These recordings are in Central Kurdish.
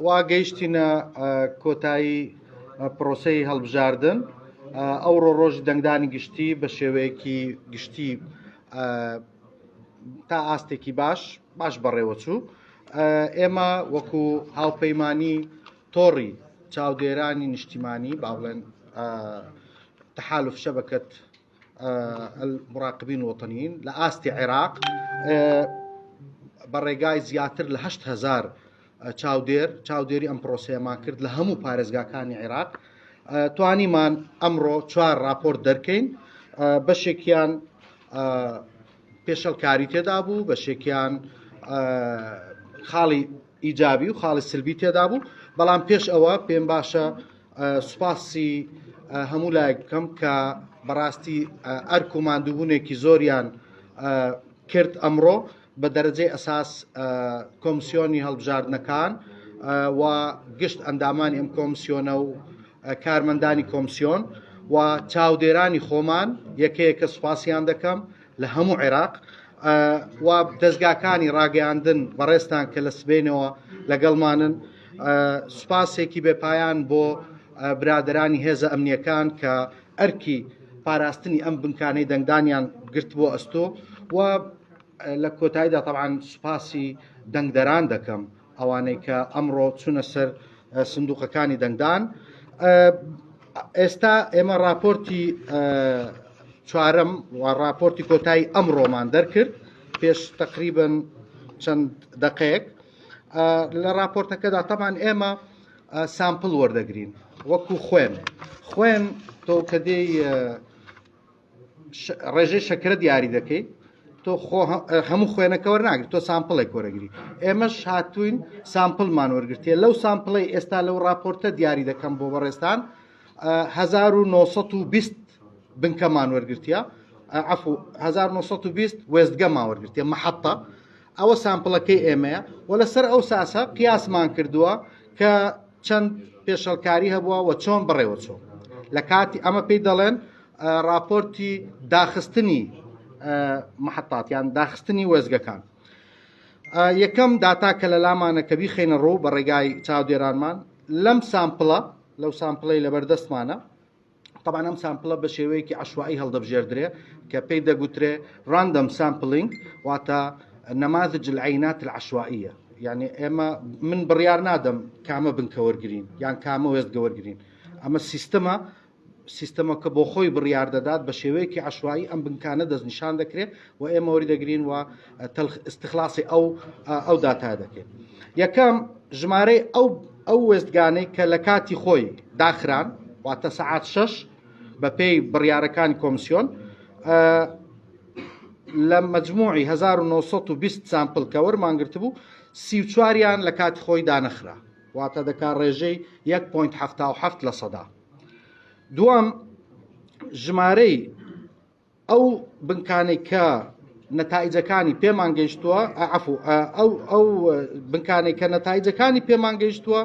واگەیشتینە کۆتایی پرۆسەی هەڵبژاردن ئەوڕۆ ڕۆژی دەنگدانی گشتی بە شێوەیەکی گشتی تا ئاستێکی باش بەڕێوەچوو. ئێمە وەکو هاوپەیمانی تۆڕی چاودێرانی نیشتیمانی با بڵێن تحالف شەبەکەت المراقبین الوطنیین لە ئاستی عێراق بە ڕێگای زیاتر لە 8,000 چاودێری ئەم پرۆسەیەمان کرد لە هەموو پارێزگاکانی عێراق. توانیمان ئەمڕۆ 4 راپۆرت دەرکەین، بەشێکیان پێشەڵکاری تێدا بوو، بەشێکیان خاڵی ئیجابی و خاڵی سلبی تێدا بوو. بەڵام پێش ئەوە پێم باشە سوپاسی هەموو لایەک بکەم کە بەڕاستی ئەرک و ماندووبوونێکی زۆریان کرد ئەمڕۆ بە دەرەجەی ئەساس کۆمسیۆنی هەڵبژاردنەکان و گشت ئەندامانی ئەم کۆمسیۆنە و کارمەندانی کۆمسیۆن و چاودێرانی خۆمان یەکەیەکە سوپاسیان دەکەم لە هەموو عێراق و دەستگاکانی ڕاگەیاندن بەڕێستان کە لە سبەینەوە لەگەڵمانن. سوپاسێکی بێپایان بۆ برادرانی هێزە ئەمنیەکان کە ئەرکی پاراستنی ئەم بنکانەی دەنگدانیان گرت بۆ ئەستۆ و لە کۆتاییدا تەبعاً سوپاسی دەنگدەران دەکەم ئەوانەی کە ئەمڕۆ چوونە سەر سندوقەکانی دەنگدان. ئێستا ئێمە راپۆرتی چوارەم و راپۆرتی کۆتایی ئەمڕۆمان دەرکرد پێش تقریبن چەند دقەیەک. لە راپۆرتەکەدا تەبعاً ئێمە سامپڵ وەردەگرین وەکو خوێن تۆ کە دێی ڕێژەی شەکرە دیاری دەکەی تۆ هەموو خوێنەکە وەرناگری، تۆ سامپڵێک وەرەگری. ئێمەش هاتوین سامپڵمان وەرگرتیە. لەو سامپڵی ئێستا لەو راپۆرتە دیاری دەکەم بۆ بەڕێستان 1920 بنکەمان وەرگرتیە، 1920 وێستگەمان وەرگرتیە مەحەتە. ئەوە سامپڵەکەی ئێمەیە و لەسەر ئەو ساسە قیاسمان کردووە کە چەند پێشەڵکاری هەبووە و چۆن بڕێوە چۆن لە کاتی ئەمە پێی دەڵێن راپۆرتی داخستنی محەتات یان داخستنی وێزگەکان. یەکەم داتا کە لە لامانە کە بیخێنە ڕوو بە ڕێگای چاودێرانمان لەم سامپڵە لەو سامپڵەی لەبەردەستمانە. طبعا ئەم سامپڵە بە شێوەیەکی عەشوایی هەڵدەبژێردرێ کە پێی دەگوترێ راندوم سامپلینگ واتە نەماذج العینات العەشوائیە. یعنی ئێمە من بڕیار نادەم کامە بنکە وەرگرین یان کامە وێستگە وەرگرین. ئەمە سیستەمەکە بۆ خۆی بڕیار دەدات بە شێوەیەکی عەشوایی ئەم بنکانە دەستنیشان دەکرێت و ئێمە وەریدەگرین و استخلاصی ئەو داتا دەکرێت. یەکەم ژمارەی ئەو وێستگانەی کە لە کاتی خۆی داخران واتە سەعات 6 بە پێی بڕیارەکانی کۆمسیۆن لە مەجموعی 1920 سامپڵ کە وەرمانگرت بوو 34یان لە کاتی خۆی دانەخرا واتە دەکات ڕێژەی 1.77 لە سەدا. دووەم ژمارەی ئەو بنکانەی کە نەتایجەکانی پێمان گەیشتووە ئەو بنکانەی کە نەتایجەکانی پێمان گەیشتووە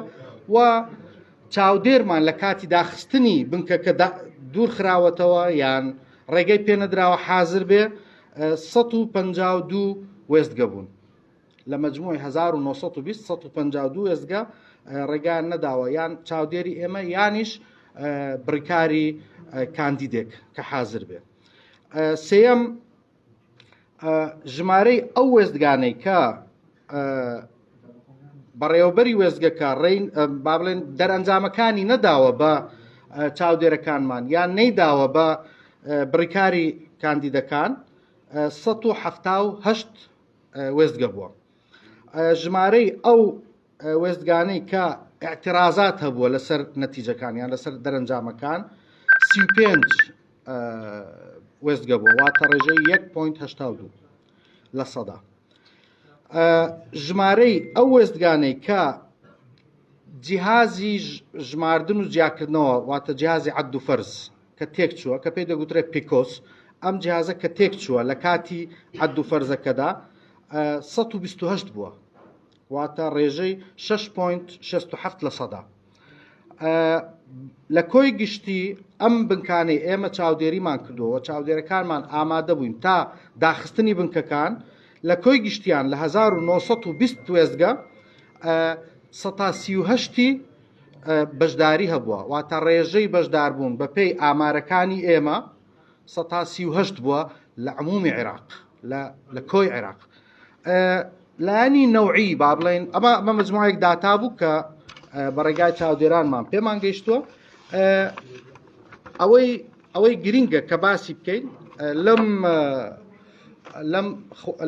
و چاودێرمان لە کاتی داخستنی بنکەکە دوور خراوەتەوە یان ڕێگەی پێنەدراوە حازر بێ 152 وێستگە بوون لە مەجموعی 1920 152 وێستگە ڕێگان نەداوە یان چاودێری ئێمە یانیش بڕیکاری کاندیدێک کە حازر بێ. سێەم ژمارەی ئەو وێستگانەی کە بەڕێوەبەری وێستگەکە با بڵێن دەرئەنجامەکانی نەداوە بە چاودێرەکانمان یان نەیداوە بە بڕیکاری کاندیدەکان 178 وێستگە بووە. ژمارەی ئەو وێستگانەی کە اعتراضات هەبووە لەسەر نەتیجەکان یان لەسەر دەرەنجامەکان 35 وێستگە بووە واتە ڕێژەی 1.82 لە سەدا. ژمارەی ئەو وێستگانەی کە جیهازی ژماردن و جیاکردنەوە واتە جیهازی عەد و فەرز کە تێک چووە کە پێی دەگوترێت پیکۆس، ئەم جیهازە کە تێک چووە لە کاتی عەد و فەرزەکەدا 128 بووە واتە ڕێژەی 6.67 لە سەدا. لە کۆی گشتی ئەم بنکانەی ئێمە چاودێریمان کردووە چاودێرەکانمان ئامادە بووین تا داخستنی بنکەکان لە کۆی گشتیان لە 1920 وێستگە 138 بەشداری هەبووە واتە ڕێژەی بەشداربوون بە پێی ئامارەکانی ئێمە 138 بووە لە عمومی عێراق لە کۆی عێراق لایانی نەوعی با بڵێن ئەمە مجموعەیەک داتا بوو کە بەڕێگای چاودێرانمان پێمان گەیشتووە ئەوەی گرینگە کە باسی بکەین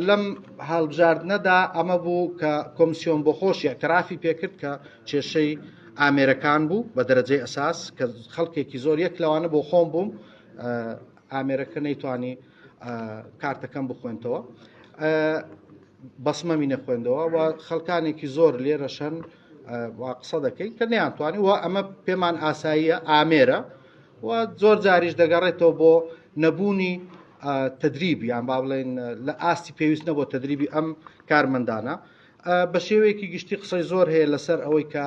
لەم هەڵبژاردنەدا ئەمە بوو کە کۆمیسیۆن بۆ خۆشی ئەترافی پێکرد کە کێشەی ئامێرەکان بوو بە دەرەجەی ئەساس کە خەڵکێکی زۆر یەک لەوانە بۆ خۆم بووم ئامێرەکە نەیتوانی کارتەکەم بخوێنتەوە بەسمەمی نەخوێندەوە و خەڵکانێکی زۆر لێرەشەن وا قسە دەکەین کە نەیانتوانی و ئەمە پێمان ئاساییە ئامێرە و زۆر جاریش دەگەڕێتەوە بۆ نەبوونی تدریب یان با بڵێن لە ئاستی پێویست نەبووە تدریبی ئەم کارمەندانە بە شێوەیەکی گشتی قسەی زۆر هەیە لەسەر ئەوەی کە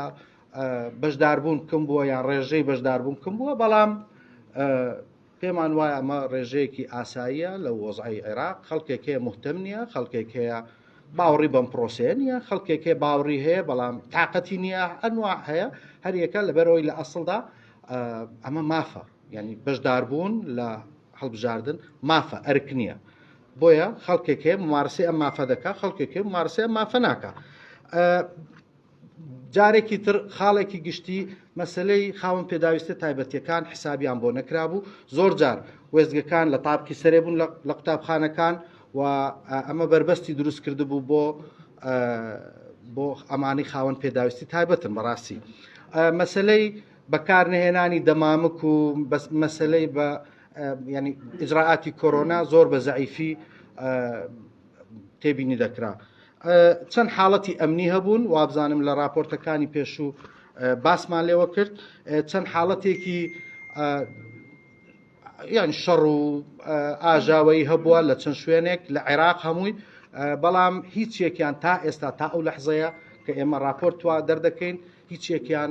بەشداربوون کەم بووە یان ڕێژەی بەشداربوون کەم بووە بەڵام پێمان وایە ئەمە ڕێژەیەکی ئاساییە لە وەزعی عێراق خەڵکێک هەیە مهتەم نییە خەڵکێک هەیە باوەڕی بەم پرۆسەیە نییە خەڵکێک هەیە باوەڕی هەیە بەڵام تااقەتی نییە ئەنواع هەیە هەریەکە لەبەرەوەی لە ئەسڵدا ئەمە مافە ینی بەشداربوون لە هەڵبژاردن مافە ئەرک نییە بۆیە خەڵکێک هەیە ممارسی ئەم مافە دەکا خەڵکێک هەیە ممارسی ئەم مافە ناکە جارێکی تر خاڵێکی گشتی مەسلەی خاوەن پێداویستە تایبەتیەکان حسابیان بۆ نەکرابوو زۆر جار وێزگەکان لە تاپکی سەرێ بوون لە قوتابخانەکان و ئەمە بربەستی دروست کرده بوو بۆ ئەمانی خاوەن پێداویستی تایبەتن بەڕاستی مەسلەی بەکارنهێنانی دەمامک و مەسلەی بە ینی ئیجراعاتی کۆرۆنا زۆر بە زەعیفی تێبینی دەکرا چەند حاڵەتی ئەمنی هەبوون وابزانم لە راپۆرتەکانی پێشوو باسمان لێوە کرد چەند حاڵەتێکی یان شەڕ و ئاژاوەی هەبووە لە چەند شوێنێک لە عێراق هەمووی بەڵام هیچ یەکیان تا ئێستا تا ئەو لەحزەیە کە ئێمە راپۆرتوا دەردەکەین هیچ یەکیان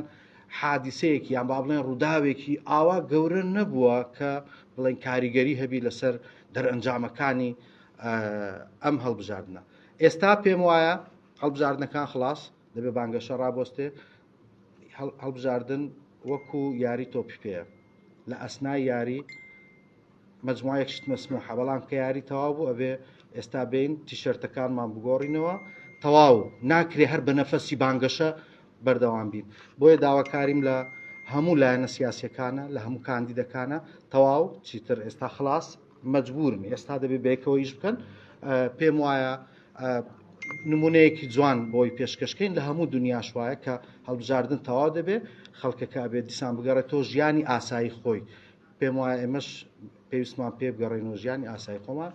حادیسەیەکی یان با بڵێن ڕووداوێکی ئاوا گەورە نەبووە کە بڵێن کاریگەری هەبی لەسەر دەرئەنجامەکانی ئەم هەڵبژاردنە ئێستا پێم وایە هەڵبژاردنەکان خلاص دەبێ بانگەشە ڕابۆستێ هەڵبژاردن وەکو یاری تۆپی پێە لە ئەسنای یاری مەجموعەیەک شت مەسموحە بەڵام کە یاری تەواو بوو ئەبێ ئێستا بین تیشەرتەکانمان بگۆڕینەوە تەواو ناکرێ هەر بە نەفەسی بانگەشە بەردەوام بین بۆیە داواکاریم لە هەموو لایەنە سیاسیەکانە لە هەموو کاندیدەکانە تەواو چیتر ئێستا خلاص مەجبورن ئێستا دەبێ بەیەکەوە ئیش بکەن پێم وایە نمونەیەکی جوان بۆی پێشکەشکەین لە هەموو دنیاش وایە کە هەڵبژاردن تەواو دەبێ خەڵکەکە ئەبێت دیسان بگەڕێتەوە ژیانی ئاسایی خۆی پێم وایە ئێمەش پێویستمان پێ بگەڕێنەوە ژیانی ئاسایی خۆمان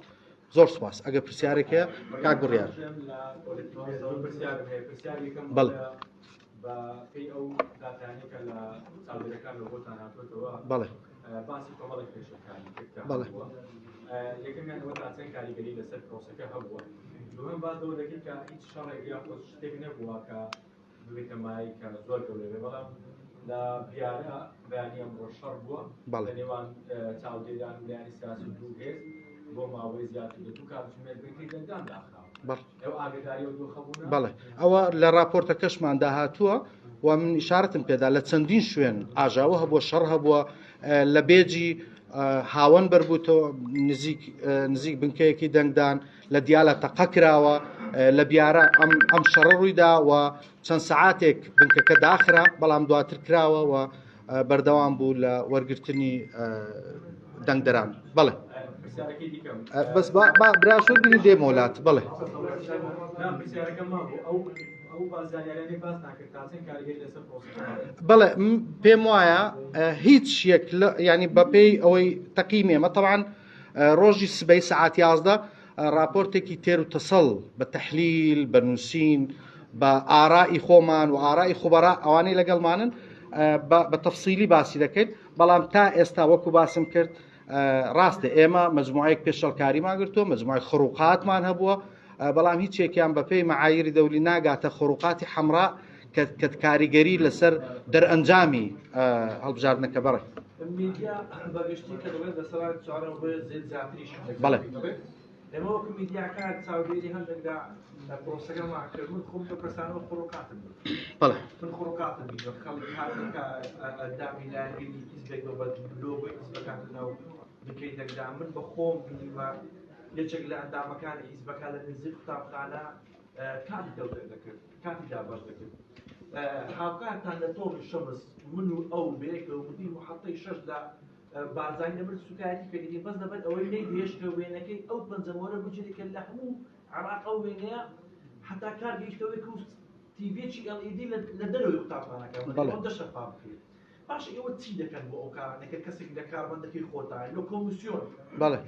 زۆر سپاس ئەگە پرسیارێکە کاک بڕیار بەڵێ بە پێی ئەو داتانێکە لە چاودێرەکان لە بۆتان هاتوێتەوە بڵێ باسی کۆمەڵێک پێشەکانی بەڵێ یەکەمیان ئەوە چەند کاریگەری لەسەر پرۆسەکە هەبووە دوم باز لەوە دەکەین کە هیچ شەڕێک یا خۆ شتێک نەبووە کە ببێتە مای کە زۆر گەورەبێ بەڵام لە پیارە بەیانی ئەمڕۆ شەڕ بووە لە نێوان چاودێران و لایەنی سیاسی دوو هێز بۆ ماوەی زیاتر لە دوو کاتژمێر بریتی دەنگدان داخراوە ئەو ئاگداری و دووخەبوونە بەڵێ ئەوە لە راپۆرتەکەشمان داهاتووە و من ئیشارەتم پێدا لە چەندین شوێن ئاژاوە هەبووە شەڕ هەبووە لە بێجی هاوەن بەربووتەوە نزیک بنکەیەکی دەنگدان لە دیالە تەقە کراوە لە بیارە ئەم شەڕە ڕوویدا و چەند سەعاتێک بنکەکە داخرا بەڵام دواتر کراوە و بەردەوام بوو لە وەرگرتنی دەنگدەران بڵێ بەس براشۆ گری دێ مۆلات بڵێ بەڵێ پێم وایە هیچ یەک ینی بەپێی ئەوەی تەقیمێمە طبعاً ڕۆژی سبەی سەعات 11 راپۆرتێکی تێر و تەسەڵ بە تەحلیل بە نووسین بە ئارائی خۆمان و ئارائی خوبەرا ئەوانەی لەگەڵمانن بە تەفسیلی باسی دەکەین بەڵام تا ئێستا وەکو باسم کرد ڕاستە ئێمە مەجموعەیەک پێشەڵکاریمان گرتووە مەجموعەی خڕوقاتمان هەبووە بەڵام هیچ یەکیان بەپێی مەعایری دەولی ناگاتە خڕوقاتی حەمرا کە کاریگەری لەسەر دەرئەنجامی هەڵبژاردنەکە بەڕێ میدیا بەگشتی کە دەڵێت لەسەر چوارەوە زێت زیاتریش بەڵێ لما وەکو میدیاکار چاودێری هەندێکدا پرۆسەکە ماکردن خۆم بە کەسانەوە خۆڕۆکاتم بەڵێ من خۆڕۆکاتم بیدە خەڵک هاتنکە ئەندامی لایبینی حیزبێک بە لۆگۆی حیزبەکان ناو بکەیتەکدا من بە خۆم بینیوە یەکێک لە ئەندامەکانی حیزبەکان لە نزیک قوتابخانە کاتی دەوتێت دەکرد کاتی دابەش دەکرد هاوکارتان لە تۆڕی شەمس من و ئەو بەیەکەوە بودین و حەڵتەی شەش لە بارزانانی لەبەر سوکاری کردی بەس لەبەر ئەوەی نەی هێشتە وێنەکەی ئەو پەنجەمۆرە بجێکە لە هەموو عێراق ئەو وێنەیە حتا کار گەیشتەوەی کە تیڤێکی LED لە دەرەوەی قوتابخانەکە دەشەفاف بکرێت باشە ئێوە چی دەکەن بۆ ئەو کارانەکە کەسێک لە کارمەندەکەی خۆتان لە کۆمیسیۆن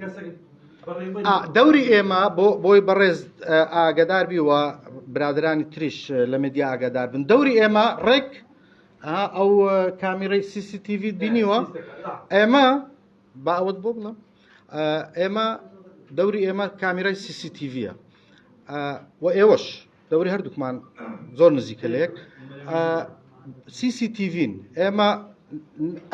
کەسێک دەوری ئێمە بۆی بەڕێز ئاگدار بیوە برادرانی تریش لە مدیا ئاگدار بن دەوری ئێمە ڕێک ئەو کامیرەی CCTV بینیوە ئێمە با ئەوت بۆ بڵم ئێمە دەوری ئێمە کامیرای CCTVە و ئێوەش دەوری هەردووکمان زۆر نزیکە لێک CCTVن ئێمە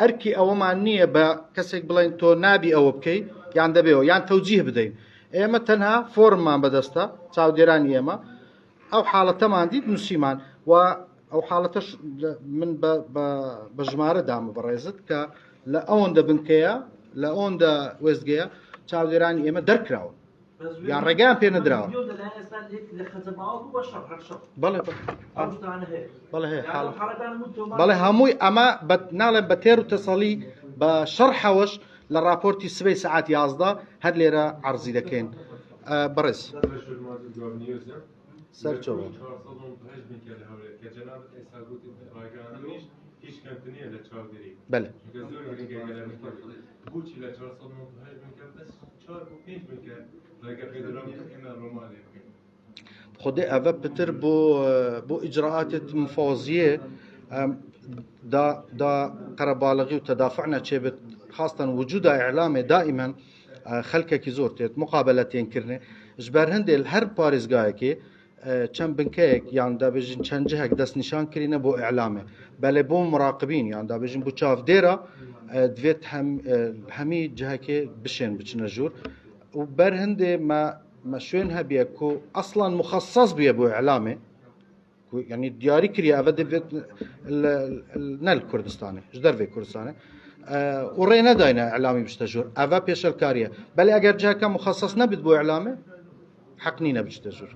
ئەرکی ئەوەمان نییە بە کەسێک بڵێن تۆ نابی ئەوە بکەیت یان دەبێەوە یان تەوجیه بدەین ئێمە تەنها فۆرممان بەدەستە چاودێرانی ئێمە ئەو حاڵەتەمان دیت نووسیمان و ئەو حاڵەتەش من بە ژمارە دامە بەڕێزت کە لە ئەوەندە بنکەیە لە ئەوەندە وێستگەیە چاودێرانی ئێمە دەرکراوە یان ڕێگەیان پێ نەدراوە بەڵێ هەمووی ئەمە ناڵێن بە تێر و تەسەڵی بە شەرحەوەش لە راپۆرتی سبەی سەعات 11 هەر لێرە عەرزی دەکەین بەڕێز سەرچۆوە بەڵێ خودێ ئەvە پتر بۆ ئیجراعاتێت مفاوزیە دا قەرەباڵغی و تەدافع نەچێبێت خاستن وجودا ئیعلامێ دائما خەلکێکی زۆر تێت مقابلە تێنکردنێ ژبەر هەندێک هەر پارێزگایەکێ چەند بنکەیەک یان دابێژین چەند جهەک دەست نیشان کردینە بۆ ئیعلامێ بەلێ بۆ مراقبین یان دابێژین بۆ چاودێرە دوێت هەمی جهەکێ بشێن بچنە ژوور و بەر هەندێ مە شوێن هەبیە کو ئەسڵان مخصص بێ بۆ ئیعلامێ یعنی دیاری کردی ئەوە دەبێت نەل کوردستانێ ژ دەرێ کوردستانێ و ڕێ نەداینە ئیعلامی بچتە ژوور ئەوە پێشەلکاریە بەلێ ئەگەر جاکە مخصص نەبێت بۆ ئیعلامێ حەق نینە بچتە ژوور